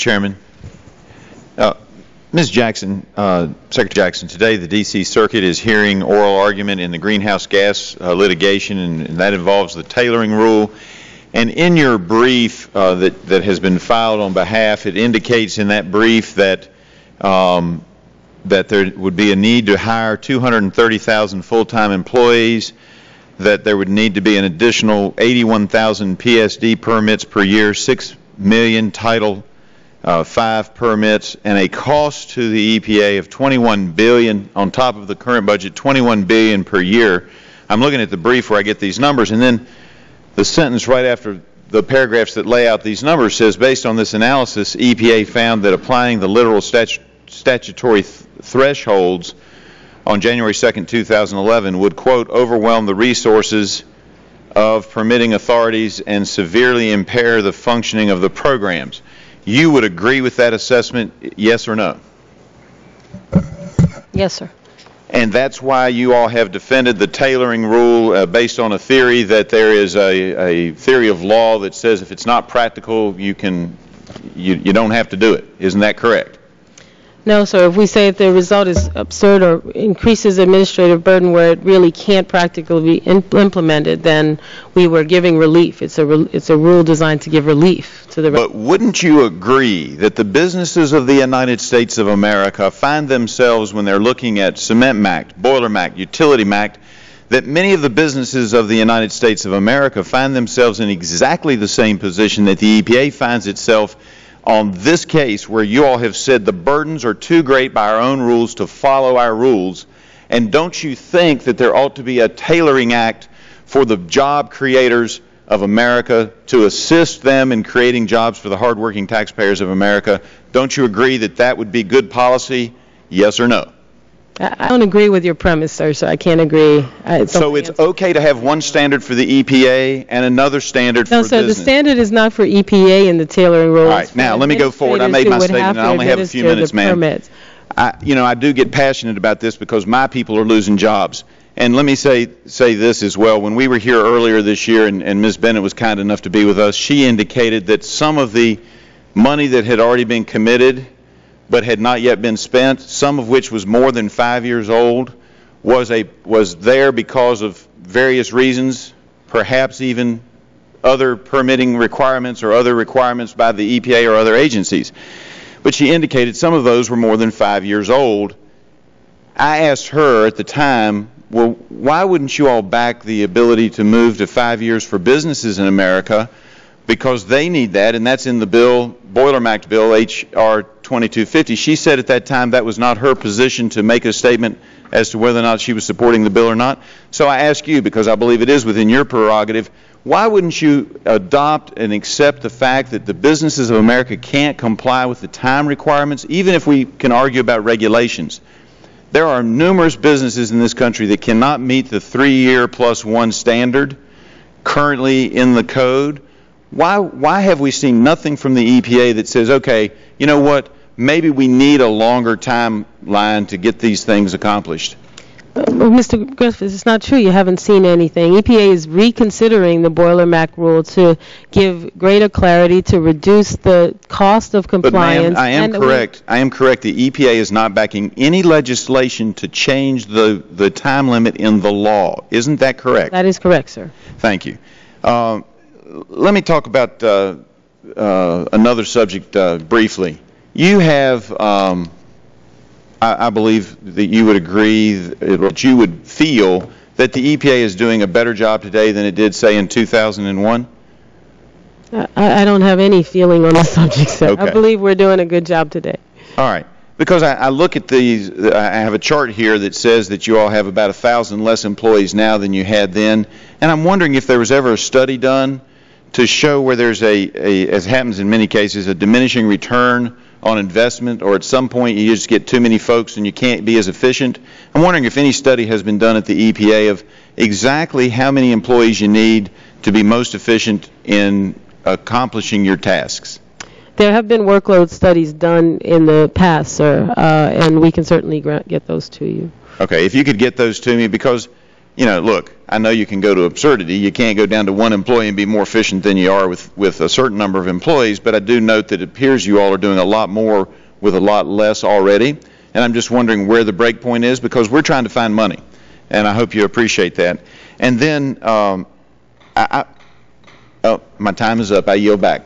Chairman. Ms. Jackson, Secretary Jackson, today the D.C. Circuit is hearing oral argument in the greenhouse gas litigation, and that involves the tailoring rule. And in your brief that has been filed on behalf, it indicates in that brief that that there would be a need to hire 230,000 full-time employees, that there would need to be an additional 81,000 PSD permits per year, 6 million Title V permits, and a cost to the EPA of $21 billion on top of the current budget, $21 billion per year. I'm looking at the brief where I get these numbers, and then the sentence right after the paragraphs that lay out these numbers says, based on this analysis, EPA found that applying the literal statutory thresholds on January 2nd, 2011 would, quote, overwhelm the resources of permitting authorities and severely impair the functioning of the programs. You would agree with that assessment, yes or no? Yes, sir. And that's why you all have defended the tailoring rule based on a theory that there is a theory of law that says if it's not practical, you don't have to do it. Isn't that correct? No, sir. If we say if the result is absurd or increases administrative burden where it really can't practically be implemented, then we were giving relief. It's a rule designed to give relief to the. But wouldn't you agree that the businesses of the United States of America find themselves, when they're looking at cement MACT, boiler MACT, utility MACT, that many of the businesses of the United States of America find themselves in exactly the same position that the EPA finds itself on this case, where you all have said the burdens are too great by our own rules to follow our rules? And don't you think that there ought to be a tailoring act for the job creators of America to assist them in creating jobs for the hardworking taxpayers of America? Don't you agree that that would be good policy, yes or no? I don't agree with your premise, sir, so I can't agree. So it's okay to have one standard for the EPA and another standard for business? No, sir, the standard is not for EPA in the tailoring rules. All right, now let me go forward. I made my statement, and I only have a few minutes, ma'am. I do get passionate about this because my people are losing jobs. And let me say this as well. When we were here earlier this year, and Ms. Bennett was kind enough to be with us, she indicated that some of the money that had already been committed but had not yet been spent, some of which was more than 5 years old, was there because of various reasons, perhaps even other permitting requirements or other requirements by the EPA or other agencies. But she indicated some of those were more than 5 years old. I asked her at the time, well, why wouldn't you all back the ability to move to 5 years for businesses in America? Because they need that, and that's in the bill, Boiler MACT bill, H.R. 2250. She said at that time that was not her position to make a statement as to whether or not she was supporting the bill or not. So I ask you, because I believe it is within your prerogative, why wouldn't you adopt and accept the fact that the businesses of America can't comply with the time requirements, even if we can argue about regulations? There are numerous businesses in this country that cannot meet the 3-year plus 1 standard currently in the code. Why have we seen nothing from the EPA that says, okay, you know what, maybe we need a longer timeline to get these things accomplished? Well, Mr. Griffith, it's not true. You haven't seen anything. EPA is reconsidering the Boiler MACT rule to give greater clarity, to reduce the cost of compliance. But, ma'am, I am correct. The EPA is not backing any legislation to change the time limit in the law. Isn't that correct? That is correct, sir. Thank you. Let me talk about another subject briefly. You have, I believe that you would agree, that you would feel that the EPA is doing a better job today than it did, say, in 2001? I don't have any feeling on the subject, sir. Okay. I believe we're doing a good job today. All right. Because I look at these, I have a chart here that says that you all have about 1,000 less employees now than you had then, and I'm wondering if there was ever a study done to show where there's as happens in many cases, a diminishing return on investment, or at some point you just get too many folks and you can't be as efficient. I'm wondering if any study has been done at the EPA of exactly how many employees you need to be most efficient in accomplishing your tasks. There have been workload studies done in the past, sir, and we can certainly get those to you. Okay, if you could get those to me, because look, I know you can go to absurdity. You can't go down to one employee and be more efficient than you are with a certain number of employees, but I do note that it appears you all are doing a lot more with a lot less already, and I'm just wondering where the break point is, because we're trying to find money, and I hope you appreciate that. And then, my time is up. I yield back.